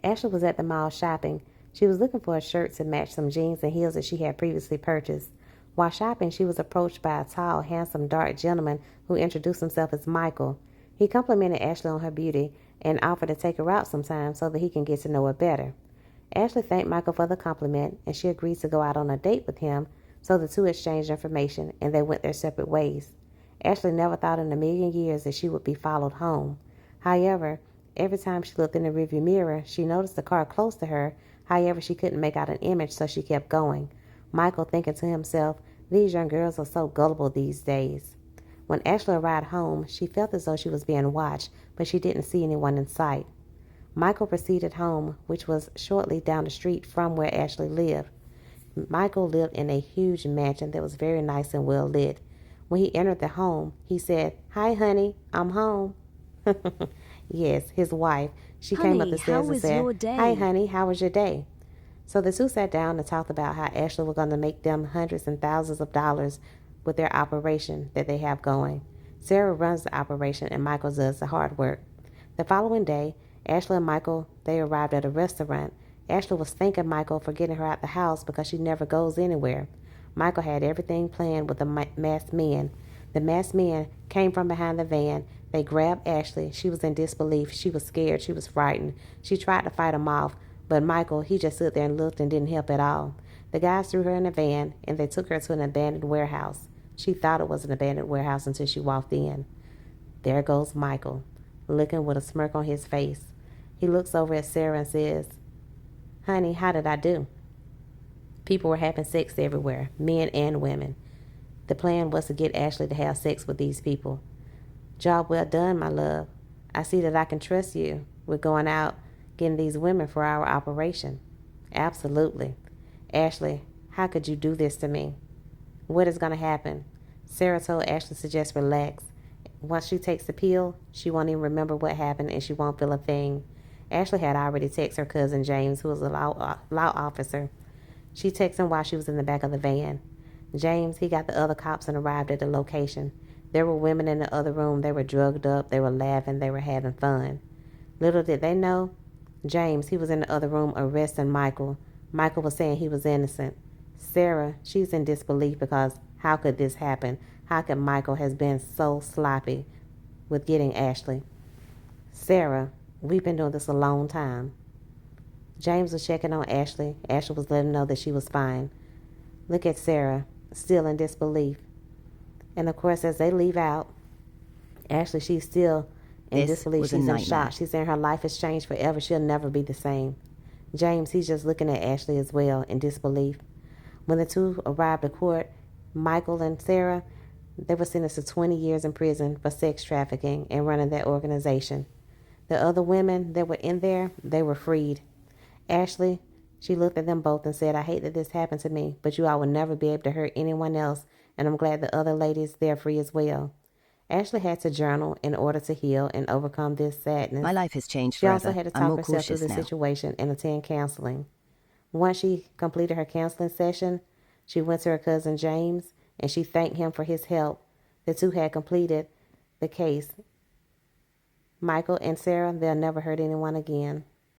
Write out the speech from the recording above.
Ashley was at the mall shopping. She was looking for a shirt to match some jeans and heels that she had previously purchased. While shopping, she was approached by a tall, handsome, dark gentleman who introduced himself as Michael. He complimented Ashley on her beauty and offered to take her out sometime so that he can get to know her better. Ashley thanked Michael for the compliment, and she agreed to go out on a date with him, so the two exchanged information and they went their separate ways. Ashley never thought in a million years that she would be followed home. However, every time she looked in the rearview mirror, she noticed a car close to her. However, she couldn't make out an image, so she kept going. Michael thinking to himself, these young girls are so gullible these days. When Ashley arrived home, she felt as though she was being watched, but she didn't see anyone in sight. Michael proceeded home, which was shortly down the street from where Ashley lived. Michael lived in a huge mansion that was very nice and well lit. When he entered the home, he said, "Hi, honey, I'm home." Yes, his wife. She came up the stairs and said, "Hi, honey, how was your day?" So the two sat down and talked about how Ashley was going to make them hundreds and thousands of dollars with their operation that they have going. Sarah runs the operation and Michael does the hard work. The following day, Ashley and Michael, they arrived at a restaurant. Ashley was thanking Michael for getting her out the house because she never goes anywhere. Michael had everything planned with the masked men. The masked men came from behind the van. They grabbed Ashley. She was in disbelief. She was scared. She was frightened. She tried to fight them off, but Michael, he just stood there and looked and didn't help at all. The guys threw her in a van, and they took her to an abandoned warehouse. She thought it was an abandoned warehouse until she walked in. There goes Michael, looking with a smirk on his face. He looks over at Sarah and says, "Honey, how did I do?" People were having sex everywhere, men and women. The plan was to get Ashley to have sex with these people. "Job well done, my love. I see that I can trust you with going out getting these women for our operation." "Absolutely." "Ashley, how could you do this to me?" "What is going to happen?" Sarah told Ashley to just relax. Once she takes the pill, she won't even remember what happened and she won't feel a thing. Ashley had already texted her cousin James, who was a law officer. She texted him while she was in the back of the van. James, he got the other cops and arrived at the location. There were women in the other room. They were drugged up. They were laughing. They were having fun. Little did they know, James, he was in the other room arresting Michael. Michael was saying he was innocent. Sarah, she's in disbelief because how could this happen? How could Michael has been so sloppy with getting Ashley? "Sarah, we've been doing this a long time." James was checking on Ashley. Ashley was letting him know that she was fine. Look at Sarah, still in disbelief. And of course, as they leave out, Ashley, she's still in disbelief. She's in shock. She's saying her life has changed forever. She'll never be the same. James, he's just looking at Ashley as well in disbelief. When the two arrived at court, Michael and Sarah, they were sentenced to 20 years in prison for sex trafficking and running that organization. The other women that were in there, they were freed. Ashley, she looked at them both and said, "I hate that this happened to me, but you all will never be able to hurt anyone else, and I'm glad the other ladies, they're free as well." Ashley had to journal in order to heal and overcome this sadness. My life has changed She forever. also had to I'm talk more herself through cautious the now. situation and attend counseling. Once she completed her counseling session, she went to her cousin James, and she thanked him for his help. The two had completed the case. Michael and Sarah, they'll never hurt anyone again.